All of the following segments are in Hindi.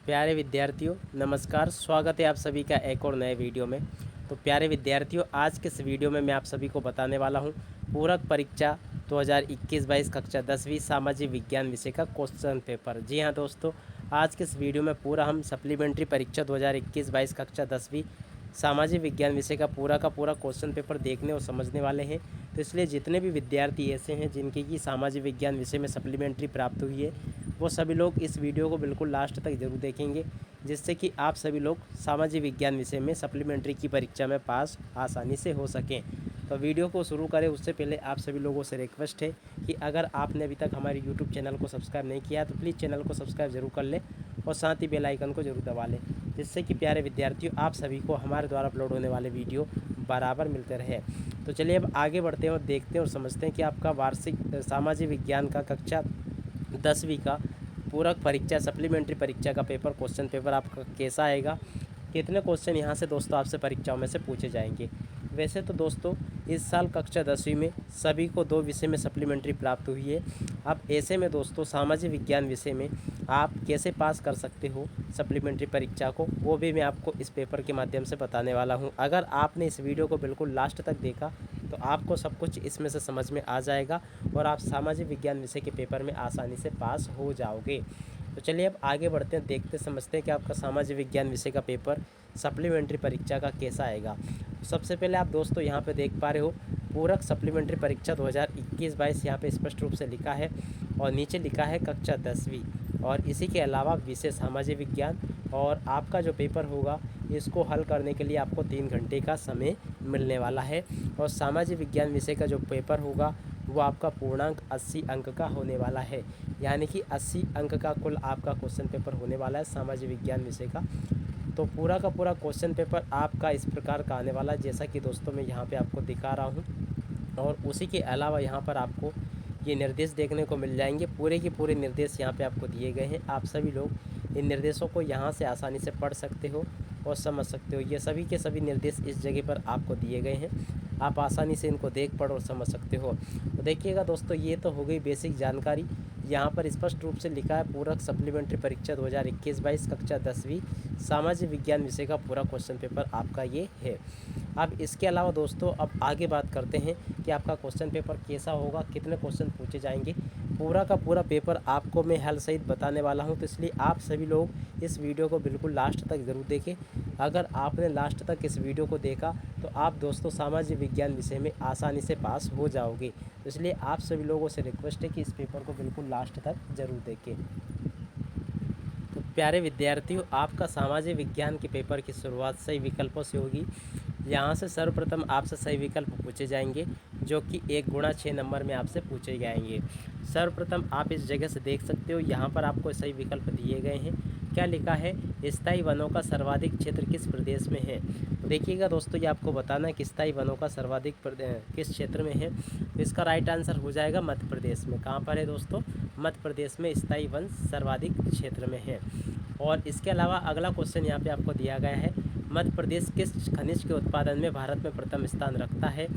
प्यारे विद्यार्थियों नमस्कार। स्वागत है आप सभी का एक और नए वीडियो में। तो प्यारे विद्यार्थियों, आज के इस वीडियो में मैं आप सभी को बताने वाला हूं पूरक परीक्षा 2021-22 कक्षा 10वीं सामाजिक विज्ञान विषय का क्वेश्चन पेपर। जी हां दोस्तों, आज के इस वीडियो में पूरा हम सप्लीमेंट्री परीक्षा 2021-22 कक्षा 10वीं सामाजिक विज्ञान विषय का पूरा क्वेश्चन पेपर देखने और समझने वाले हैं। तो इसलिए जितने भी विद्यार्थी ऐसे हैं जिनकी की सामाजिक विज्ञान विषय में सप्लीमेंट्री प्राप्त हुई है, वो सभी लोग इस वीडियो को बिल्कुल लास्ट तक ज़रूर देखेंगे, जिससे कि आप सभी लोग सामाजिक विज्ञान विषय में सप्लीमेंट्री की परीक्षा में पास आसानी से हो सकें। तो वीडियो को शुरू करें उससे पहले आप सभी लोगों से रिक्वेस्ट है कि अगर आपने अभी तक हमारे यूट्यूब चैनल को सब्सक्राइब नहीं किया तो प्लीज़ चैनल को सब्सक्राइब जरूर कर लें और साथ ही बेल आइकन को जरूर दबा लें, जिससे कि प्यारे विद्यार्थियों आप सभी को हमारे द्वारा अपलोड होने वाले वीडियो बराबर मिलते रहे। तो चलिए अब आगे बढ़ते हैं और देखते हैं और समझते हैं कि आपका वार्षिक सामाजिक विज्ञान का कक्षा 10वीं का पूरक परीक्षा सप्लीमेंट्री परीक्षा का पेपर क्वेश्चन पेपर आपका कैसा आएगा, कितने क्वेश्चन यहाँ से दोस्तों आपसे परीक्षाओं में से पूछे जाएंगे। वैसे तो दोस्तों इस साल कक्षा 10वीं में सभी को 2 विषय में सप्लीमेंट्री प्राप्त हुई है। अब ऐसे में दोस्तों सामाजिक विज्ञान विषय में आप कैसे पास कर सकते हो सप्लीमेंट्री परीक्षा को, वो भी मैं आपको इस पेपर के माध्यम से बताने वाला हूँ। अगर आपने इस वीडियो को बिल्कुल लास्ट तक देखा तो आपको सब कुछ इसमें से समझ में आ जाएगा और आप सामाजिक विज्ञान विषय के पेपर में आसानी से पास हो जाओगे। तो चलिए अब आगे बढ़ते हैं, देखते समझते हैं कि आपका सामाजिक विज्ञान विषय का पेपर सप्लीमेंट्री परीक्षा का कैसा आएगा। तो सबसे पहले आप दोस्तों यहाँ पे देख पा रहे हो पूरक सप्लीमेंट्री परीक्षा 2021-22 यहाँ पे स्पष्ट रूप से लिखा है और नीचे लिखा है कक्षा 10वीं और इसी के अलावा विषय सामाजिक विज्ञान। और आपका जो पेपर होगा इसको हल करने के लिए आपको 3 घंटे का समय मिलने वाला है और सामाजिक विज्ञान विषय का जो पेपर होगा वो आपका पूर्णांक 80 अंक का होने वाला है, यानी कि 80 अंक का कुल आपका क्वेश्चन पेपर होने वाला है सामाजिक विज्ञान विषय का। तो पूरा का पूरा क्वेश्चन पेपर आपका इस प्रकार का आने वाला है, जैसा कि दोस्तों मैं यहाँ पे आपको दिखा रहा हूँ। और उसी के अलावा यहाँ पर आपको ये निर्देश देखने को मिल जाएंगे, पूरे के पूरे निर्देश यहाँ पे आपको दिए गए हैं। आप सभी लोग इन निर्देशों को यहाँ से आसानी से पढ़ सकते हो और समझ सकते हो। ये सभी के सभी निर्देश इस जगह पर आपको दिए गए हैं, आप आसानी से इनको देख पढ़ और समझ सकते हो। तो देखिएगा दोस्तों, ये तो हो गई बेसिक जानकारी। यहाँ पर स्पष्ट रूप से लिखा है पूरक सप्लीमेंट्री परीक्षा 2021-22 कक्षा 10वीं सामाजिक विज्ञान विषय का पूरा क्वेश्चन पेपर आपका ये है। अब इसके अलावा दोस्तों अब आगे बात करते हैं कि आपका क्वेश्चन पेपर कैसा होगा, कितने क्वेश्चन पूछे जाएंगे। पूरा का पूरा पेपर आपको मैं हल सहित बताने वाला हूं, तो इसलिए आप सभी लोग इस वीडियो को बिल्कुल लास्ट तक ज़रूर देखें। अगर आपने लास्ट तक इस वीडियो को देखा तो आप दोस्तों सामाजिक विज्ञान विषय में आसानी से पास हो जाओगे। तो इसलिए आप सभी लोगों से रिक्वेस्ट है कि इस पेपर को बिल्कुल लास्ट तक ज़रूर देखें। तो प्यारे विद्यार्थियों, आपका सामाजिक विज्ञान के पेपर की शुरुआत सही विकल्पों से होगी। यहाँ से सर्वप्रथम आपसे सही विकल्प पूछे जाएंगे, जो कि 1 गुणा 6 नंबर में आपसे पूछे जाएंगे। सर्वप्रथम आप इस जगह से देख सकते हो, यहाँ पर आपको सही विकल्प दिए गए हैं। क्या लिखा है, स्थायी वनों का सर्वाधिक क्षेत्र किस प्रदेश में है। तो देखिएगा दोस्तों, ये आपको बताना है कि स्थायी वनों का सर्वाधिक किस क्षेत्र में है। तो इसका राइट आंसर हो जाएगा मध्य प्रदेश में। कहाँ पर है दोस्तों, मध्य प्रदेश में स्थायी वन सर्वाधिक क्षेत्र में है। और इसके अलावा अगला क्वेश्चन यहाँ पे आपको दिया गया है, मध्य प्रदेश किस खनिज के उत्पादन में भारत में प्रथम स्थान रखता है।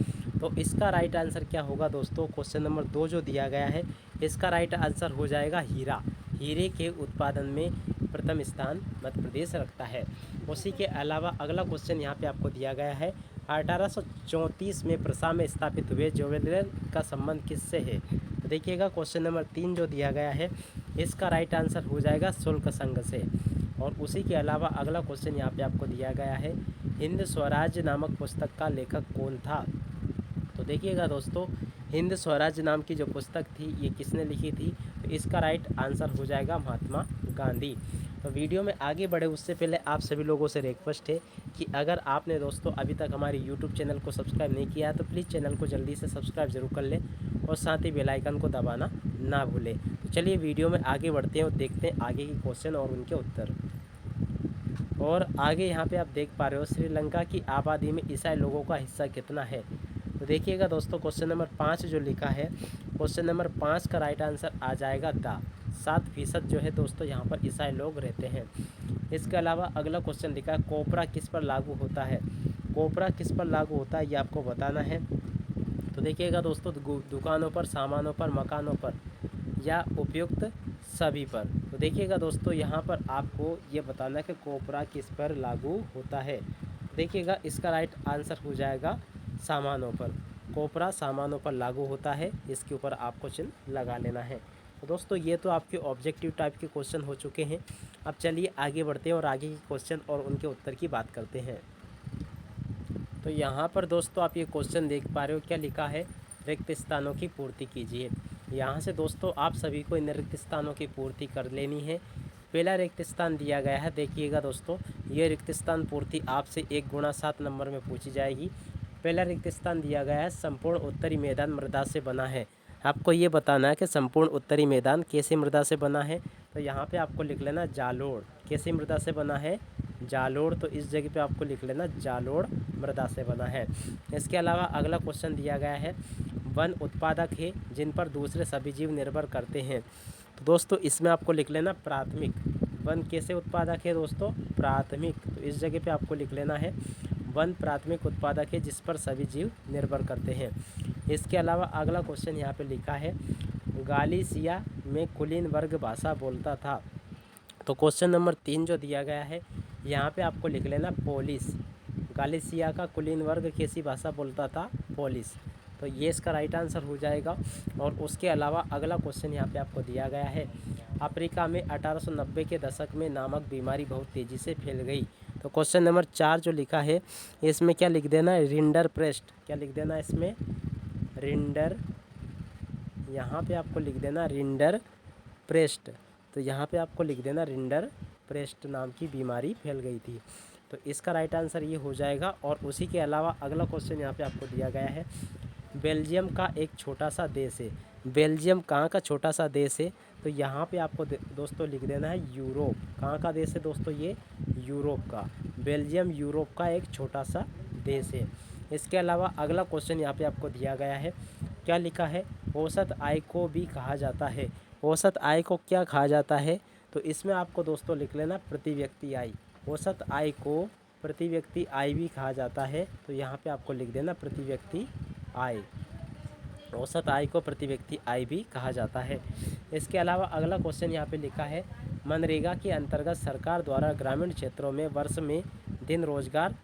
तो इसका राइट आंसर क्या होगा दोस्तों, क्वेश्चन नंबर 2 जो दिया गया है इसका राइट आंसर हो जाएगा हीरा। हीरे के उत्पादन में प्रथम स्थान मध्य प्रदेश रखता है। उसी के अलावा अगला क्वेश्चन यहाँ पे आपको दिया गया है, 1834 में प्रसा में स्थापित हुए ज्वेलर का संबंध किससे है। तो देखिएगा क्वेश्चन नंबर 3 जो दिया गया है इसका राइट आंसर हो जाएगा शुल्क संघ से। और उसी के अलावा अगला क्वेश्चन यहाँ पे आपको दिया गया है, हिंद स्वराज्य नामक पुस्तक का लेखक कौन था। तो देखिएगा दोस्तों, हिंद स्वराज्य नाम की जो पुस्तक थी ये किसने लिखी थी। तो इसका राइट आंसर हो जाएगा महात्मा गांधी। तो वीडियो में आगे बढ़े उससे पहले आप सभी लोगों से रिक्वेस्ट है कि अगर आपने दोस्तों अभी तक हमारे यूट्यूब चैनल को सब्सक्राइब नहीं किया है तो प्लीज़ चैनल को जल्दी से सब्सक्राइब जरूर कर लें और साथ ही बेल आइकन को दबाना ना भूलें। तो चलिए वीडियो में आगे बढ़ते हैं और देखते हैं आगे के क्वेश्चन और उनके उत्तर। और आगे यहाँ पे आप देख पा रहे हो, श्रीलंका की आबादी में ईसाई लोगों का हिस्सा कितना है। तो देखिएगा दोस्तों, क्वेश्चन नंबर 5 जो लिखा है, क्वेश्चन नंबर 5 का राइट आंसर आ जाएगा 7% जो है दोस्तों यहाँ पर ईसाई लोग रहते हैं। इसके अलावा अगला क्वेश्चन लिखा है, कोपरा किस पर लागू होता है। कोपरा किस पर लागू होता है ये आपको बताना है। तो देखिएगा दोस्तों, दुकानों पर, सामानों पर, मकानों पर या उपयुक्त सभी पर। तो देखिएगा दोस्तों, यहाँ पर आपको ये बताना है कि कोपरा किस पर लागू होता है। देखिएगा इसका राइट आंसर हो जाएगा सामानों पर। कोपरा सामानों पर लागू होता है, इसके ऊपर आपको चिन्ह लगा लेना है। तो दोस्तों ये तो आपके ऑब्जेक्टिव टाइप के क्वेश्चन हो चुके हैं। अब चलिए आगे बढ़ते हैं और आगे के क्वेश्चन और उनके उत्तर की बात करते हैं। तो यहाँ पर दोस्तों आप ये क्वेश्चन देख पा रहे हो, क्या लिखा है, रिक्त स्थानों की पूर्ति कीजिए। यहाँ से दोस्तों आप सभी को इन रिक्त स्थानों की पूर्ति कर लेनी है। पहला रिक्त स्थान दिया गया है, देखिएगा दोस्तों, ये रिक्त स्थान पूर्ति आपसे 1 गुणा 7 नंबर में पूछी जाएगी। पहला रिक्त स्थान दिया गया है, संपूर्ण उत्तरी मैदान मृदा से बना है। आपको ये बताना है कि संपूर्ण उत्तरी मैदान कैसी मृदा से बना है। तो यहाँ पे आपको लिख लेना जालोड़। कैसी मृदा से बना है, जालोड़। तो इस जगह पे आपको लिख लेना जालोड़ मृदा से बना है। इसके अलावा अगला क्वेश्चन दिया गया है, वन उत्पादक है जिन पर दूसरे सभी जीव निर्भर करते हैं। तो दोस्तों इसमें आपको लिख लेना प्राथमिक। वन कैसे उत्पादक है दोस्तों, प्राथमिक। तो इस जगह पे आपको लिख लेना है वन प्राथमिक उत्पादक है जिस पर सभी जीव निर्भर करते हैं। इसके अलावा अगला क्वेश्चन यहाँ पे लिखा है, गालिसिया में कुलीन वर्ग भाषा बोलता था। तो क्वेश्चन नंबर 3 जो दिया गया है, यहाँ पे आपको लिख लेना पोलिस। गालिसिया का कुलीन वर्ग कैसी भाषा बोलता था, पोलिस। तो ये इसका राइट आंसर हो जाएगा। और उसके अलावा अगला क्वेश्चन यहाँ पे आपको दिया गया है, अफ्रीका में 1890 के दशक में नामक बीमारी बहुत तेज़ी से फैल गई। तो क्वेश्चन नंबर 4 जो लिखा है, इसमें क्या लिख देना है, रिंडर प्रेस्ट। क्या लिख देना है इसमें, रिंडर। यहाँ पे आपको लिख देना रिंडर प्रेस्ट। तो यहाँ पे आपको लिख देना रिंडर प्रेस्ट नाम की बीमारी फैल गई थी। तो इसका राइट आंसर ये हो जाएगा। और उसी के अलावा अगला क्वेश्चन यहाँ पे आपको दिया गया है, बेल्जियम का एक छोटा सा देश है। बेल्जियम कहाँ का छोटा सा देश है, तो यहाँ पे आपको दोस्तों लिख देना है यूरोप। कहाँ का देश है दोस्तों, ये यूरोप का। बेल्जियम यूरोप का एक छोटा सा देश है। इसके अलावा अगला क्वेश्चन यहाँ पे आपको दिया गया है, क्या लिखा है, औसत आय को भी कहा जाता है। औसत आय को क्या कहा जाता है, तो इसमें आपको दोस्तों लिख लेना प्रति व्यक्ति आय। औसत आय को प्रति व्यक्ति आय भी कहा जाता है। तो यहाँ पे आपको लिख देना प्रति व्यक्ति आय। औसत आय को प्रति व्यक्ति आय भी कहा जाता है। इसके अलावा अगला क्वेश्चन यहाँ पे लिखा है, मनरेगा के अंतर्गत सरकार द्वारा ग्रामीण क्षेत्रों में वर्ष में दिन रोजगार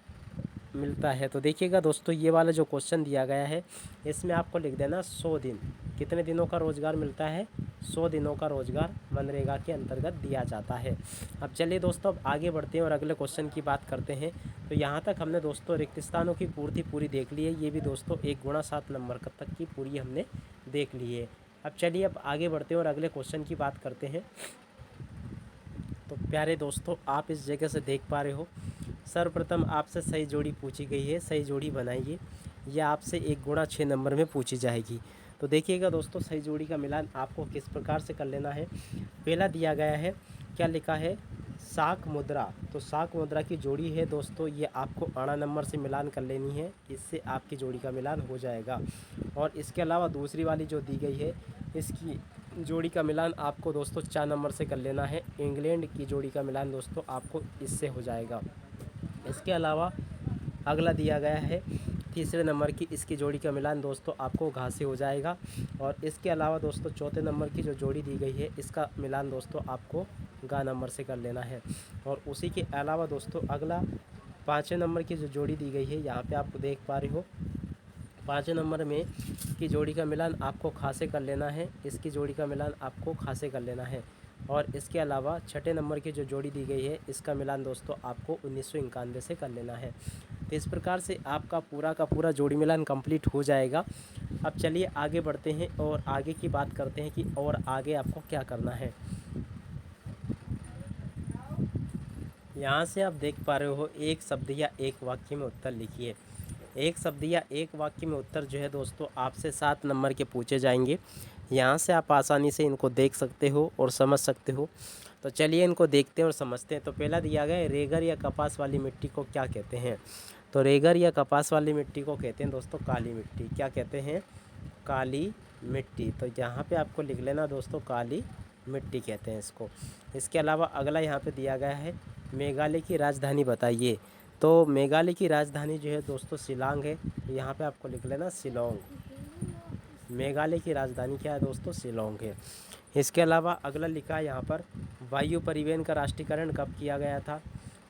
मिलता है। तो देखिएगा दोस्तों, ये वाला जो क्वेश्चन दिया गया है, इसमें आपको लिख देना 100 दिन। कितने दिनों का रोजगार मिलता है, 100 दिनों का रोजगार मनरेगा के अंतर्गत दिया जाता है। अब चलिए दोस्तों, अब आगे बढ़ते हैं और अगले क्वेश्चन की बात करते हैं। तो यहाँ तक हमने दोस्तों रिक्त स्थानों की पूर्ति पूरी देख ली है। ये भी दोस्तों 1 गुणा 7 नंबर तक की पूरी हमने देख ली है। अब चलिए अब आगे बढ़ते हैं और अगले क्वेश्चन की बात करते हैं। तो प्यारे दोस्तों, आप इस जगह से देख पा रहे हो, सर्वप्रथम आपसे सही जोड़ी पूछी गई है, सही जोड़ी बनाइए। यह आपसे 1 गुणा 6 नंबर में पूछी जाएगी। तो देखिएगा दोस्तों, सही जोड़ी का मिलान आपको किस प्रकार से कर लेना है। पहला दिया गया है, क्या लिखा है, शाक मुद्रा। तो शाक मुद्रा की जोड़ी है दोस्तों, ये आपको अणा नंबर से मिलान कर लेनी है, इससे आपकी जोड़ी का मिलान हो जाएगा। और इसके अलावा दूसरी वाली जो दी गई है, इसकी जोड़ी का मिलान आपको दोस्तों 4 नंबर से कर लेना है। इंग्लैंड की जोड़ी का मिलान दोस्तों आपको इससे हो जाएगा। इसके अलावा अगला दिया गया है तीसरे नंबर की, इसकी जोड़ी का मिलान दोस्तों आपको घा से हो जाएगा। और इसके अलावा दोस्तों चौथे नंबर की जो जोड़ी दी गई है, इसका मिलान दोस्तों आपको गा नंबर से कर लेना है। और उसी के अलावा दोस्तों अगला 5वें नंबर की जो जोड़ी दी गई है, यहाँ पे आप देख पा रहे हो, 5वें नंबर में की जोड़ी का मिलान आपको खा से कर लेना है। इसकी जोड़ी का मिलान आपको खा से कर लेना है। और इसके अलावा 6ठे नंबर की जो जोड़ी दी गई है, इसका मिलान दोस्तों आपको 1991 से कर लेना है। तो इस प्रकार से आपका पूरा का पूरा जोड़ी मिलान कंप्लीट हो जाएगा। अब चलिए आगे बढ़ते हैं और आगे की बात करते हैं कि और आगे आपको क्या करना है। यहाँ से आप देख पा रहे हो, एक शब्द या एक वाक्य में उत्तर लिखिए। एक शब्द या एक वाक्य में उत्तर जो है दोस्तों आपसे 7 नंबर के पूछे जाएंगे। यहाँ से आप आसानी से इनको देख सकते हो और समझ सकते हो। तो चलिए इनको देखते हैं और समझते हैं। तो पहला दिया गया है, रेगर या कपास वाली मिट्टी को क्या कहते हैं। तो रेगर या कपास वाली मिट्टी को कहते हैं दोस्तों काली मिट्टी। क्या कहते हैं, काली मिट्टी। तो यहाँ पे आपको लिख लेना दोस्तों काली मिट्टी कहते हैं इसको। इसके अलावा अगला यहाँ पे दिया गया है, मेघालय की राजधानी बताइए। तो मेघालय की राजधानी जो है दोस्तों शिलांग है। यहाँ पे आपको लिख लेना शिलोंग। मेघालय की राजधानी क्या है दोस्तों, शिलोंग है। इसके अलावा अगला लिखा है यहाँ पर, वायु परिवहन का राष्ट्रीयकरण कब किया गया था?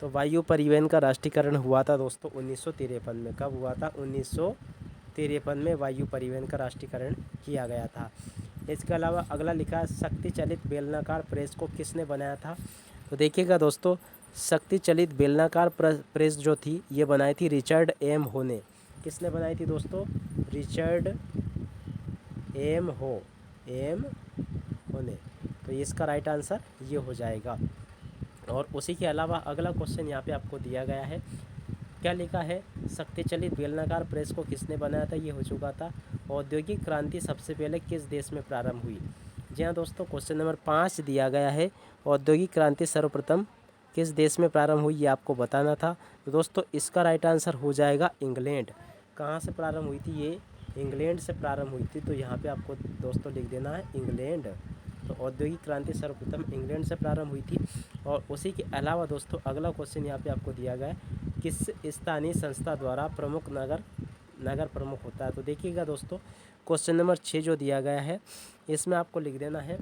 तो वायु परिवहन का राष्ट्रीयकरण हुआ था दोस्तों 1953 में। कब हुआ था? 1953 में वायु परिवहन का राष्ट्रीयकरण किया गया था। इसके अलावा अगला लिखा है, शक्ति चलित बेलनाकार प्रेस को किसने बनाया था? तो देखिएगा दोस्तों, शक्ति चलित बेलनाकार प्रेस जो थी ये बनाई थी रिचर्ड एम हो ने। किसने बनाई थी दोस्तों? रिचर्ड एम हो ने। तो इसका राइट आंसर ये हो जाएगा। और उसी के अलावा अगला क्वेश्चन यहाँ पे आपको दिया गया है, क्या लिखा है? शक्ति चलित बेलनाकार प्रेस को किसने बनाया था? ये हो चुका था। औद्योगिक क्रांति सबसे पहले किस देश में प्रारंभ हुई? जी हाँ दोस्तों, क्वेश्चन नंबर 5 दिया गया है, औद्योगिक क्रांति सर्वप्रथम किस देश में प्रारंभ हुई, ये आपको बताना था। तो दोस्तों इसका राइट आंसर हो जाएगा इंग्लैंड। कहाँ से प्रारंभ हुई थी? ये इंग्लैंड से प्रारंभ हुई थी। तो यहाँ पे आपको दोस्तों लिख देना है इंग्लैंड। तो औद्योगिक क्रांति सर्वप्रथम इंग्लैंड से प्रारंभ हुई थी। और उसी के अलावा दोस्तों अगला क्वेश्चन यहाँ पे आपको दिया गया है, किस स्थानीय संस्था द्वारा प्रमुख नगर प्रमुख होता है? तो देखिएगा दोस्तों, क्वेश्चन नंबर 6 जो दिया गया है इसमें आपको लिख देना है,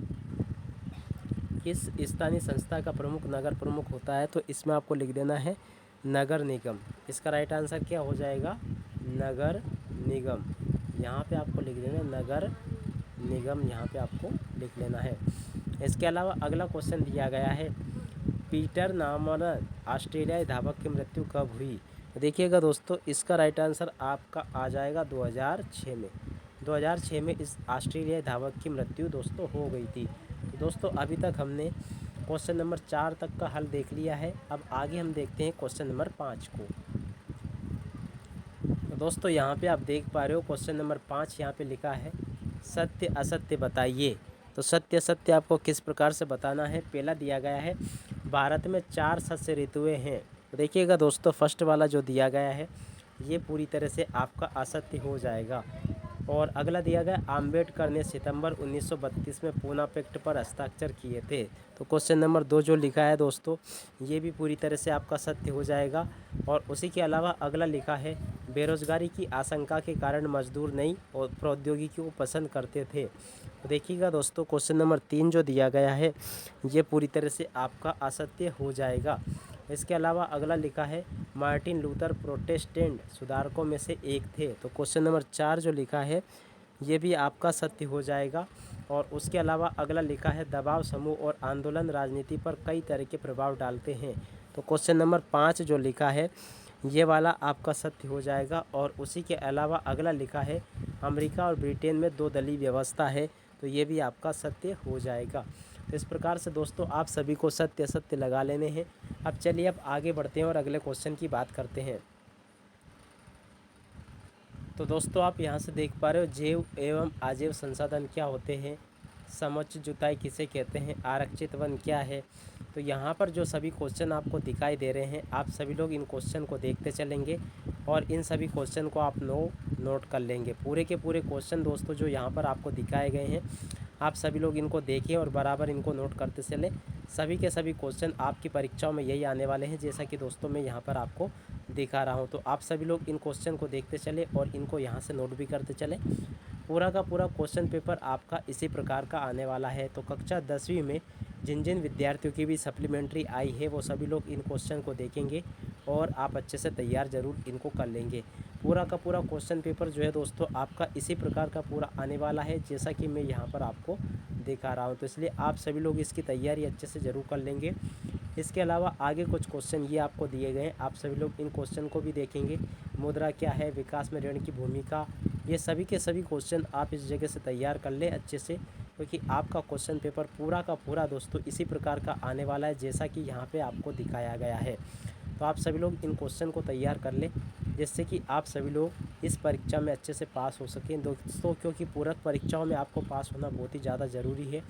किस स्थानीय संस्था का प्रमुख नगर प्रमुख होता है? तो इसमें आपको लिख देना है नगर निगम। इसका राइट आंसर क्या हो जाएगा? नगर निगम। यहाँ पे आपको लिख देना है नगर निगम, यहाँ पे आपको लिख लेना है। इसके अलावा अगला क्वेश्चन दिया गया है, पीटर नामर ऑस्ट्रेलियाई धावक की मृत्यु कब हुई? देखिएगा दोस्तों, इसका राइट आंसर आपका आ जाएगा 2006 में। 2006 में इस ऑस्ट्रेलियाई धावक की मृत्यु दोस्तों हो गई थी। तो दोस्तों अभी तक हमने क्वेश्चन नंबर 4 तक का हल देख लिया है। अब आगे हम देखते हैं क्वेश्चन नंबर 5 को। तो दोस्तों यहाँ पे आप देख पा रहे हो क्वेश्चन नंबर 5 यहाँ पे लिखा है, सत्य असत्य बताइए। तो सत्य असत्य आपको किस प्रकार से बताना है? पहला दिया गया है, भारत में 4 शस्य ऋतुएं हैं। तो देखिएगा दोस्तों, फर्स्ट वाला जो दिया गया है ये पूरी तरह से आपका असत्य हो जाएगा। और अगला दिया गया, आम्बेडकर ने सितंबर 1932 में पूना पैक्ट पर हस्ताक्षर किए थे। तो क्वेश्चन नंबर 2 जो लिखा है दोस्तों ये भी पूरी तरह से आपका सत्य हो जाएगा। और उसी के अलावा अगला लिखा है, बेरोजगारी की आशंका के कारण मजदूर नई और प्रौद्योगिकी को पसंद करते थे। तो देखिएगा दोस्तों, क्वेश्चन नंबर 3 जो दिया गया है ये पूरी तरह से आपका असत्य हो जाएगा। इसके अलावा अगला लिखा है, मार्टिन लूथर प्रोटेस्टेंट सुधारकों में से एक थे। तो क्वेश्चन नंबर 4 जो लिखा है ये भी आपका सत्य हो जाएगा। और उसके अलावा अगला लिखा है, दबाव समूह और आंदोलन राजनीति पर कई तरह के प्रभाव डालते हैं। तो क्वेश्चन नंबर 5 जो लिखा है ये वाला आपका सत्य हो जाएगा। और उसी के अलावा अगला लिखा है, अमेरिका और ब्रिटेन में 2 दलीय व्यवस्था है। तो ये भी आपका सत्य हो जाएगा। तो इस प्रकार से दोस्तों आप सभी को सत्य असत्य लगा लेने हैं। अब चलिए अब आगे बढ़ते हैं और अगले क्वेश्चन की बात करते हैं। तो दोस्तों आप यहाँ से देख पा रहे हो, जैव एवं अजैव संसाधन क्या होते हैं, समुचित जुताई किसे कहते हैं, आरक्षित वन क्या है। तो यहाँ पर जो सभी क्वेश्चन आपको दिखाई दे रहे हैं आप सभी लोग इन क्वेश्चन को देखते चलेंगे और इन सभी क्वेश्चन को आप नोट कर लेंगे। पूरे के पूरे क्वेश्चन दोस्तों जो यहाँ पर आपको दिखाए गए हैं आप सभी लोग इनको देखें और बराबर इनको नोट करते चलें। सभी के सभी क्वेश्चन आपकी परीक्षाओं में यही आने वाले हैं, जैसा कि दोस्तों मैं यहाँ पर आपको दिखा रहा हूँ। तो आप सभी लोग इन क्वेश्चन को देखते चले और इनको यहाँ से नोट भी करते चलें। पूरा का पूरा क्वेश्चन पेपर आपका इसी प्रकार का आने वाला है। तो कक्षा 10वीं में जिन जिन विद्यार्थियों की भी सप्लीमेंट्री आई है वो सभी लोग इन क्वेश्चन को देखेंगे और आप अच्छे से तैयार ज़रूर इनको कर लेंगे। पूरा का पूरा क्वेश्चन पेपर जो है दोस्तों आपका इसी प्रकार का पूरा आने वाला है, जैसा कि मैं यहाँ पर आपको दिखा रहा हूँ। तो इसलिए आप सभी लोग इसकी तैयारी अच्छे से ज़रूर कर लेंगे। इसके अलावा आगे कुछ क्वेश्चन ये आपको दिए गए हैं, आप सभी लोग इन क्वेश्चन को भी देखेंगे। मुद्रा क्या है, विकास में ऋण की भूमिका, ये सभी के सभी क्वेश्चन आप इस जगह से तैयार कर लें अच्छे से, क्योंकि आपका क्वेश्चन पेपर पूरा का पूरा दोस्तों इसी प्रकार का आने वाला है, जैसा कि यहाँ पे आपको दिखाया गया है। तो आप सभी लोग इन क्वेश्चन को तैयार कर लें, जिससे कि आप सभी लोग इस परीक्षा में अच्छे से पास हो सकें दोस्तों। क्योंकि पूरक परीक्षाओं में आपको पास होना बहुत ही ज़्यादा ज़रूरी है,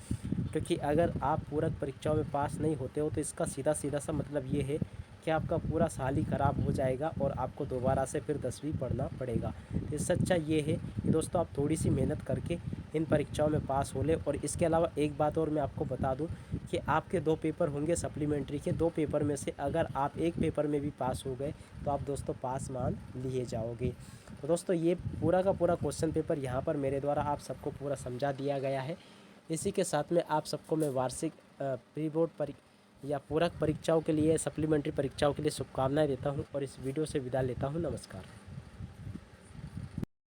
क्योंकि अगर आप पूरक परीक्षाओं में पास नहीं होते हो तो इसका सीधा सीधा सा मतलब ये है कि आपका पूरा साल ही ख़राब हो जाएगा और आपको दोबारा से फिर 10वीं पढ़ना पड़ेगा। तो इससे अच्छा ये है कि दोस्तों आप थोड़ी सी मेहनत करके इन परीक्षाओं में पास हो ले। और इसके अलावा एक बात और मैं आपको बता दूं कि आपके 2 पेपर होंगे सप्लीमेंट्री के, 2 पेपर में से अगर आप एक पेपर में भी पास हो गए तो आप दोस्तों पास मान लिए जाओगे। तो दोस्तों ये पूरा का पूरा क्वेश्चन पेपर यहाँ पर मेरे द्वारा आप सबको पूरा समझा दिया गया है। इसी के साथ में आप सबको मैं वार्षिक प्री बोर्ड या पूरक परीक्षाओं के लिए, सप्लीमेंट्री परीक्षाओं के लिए शुभकामनाएं देता हूं और इस वीडियो से विदा लेता हूं। नमस्कार।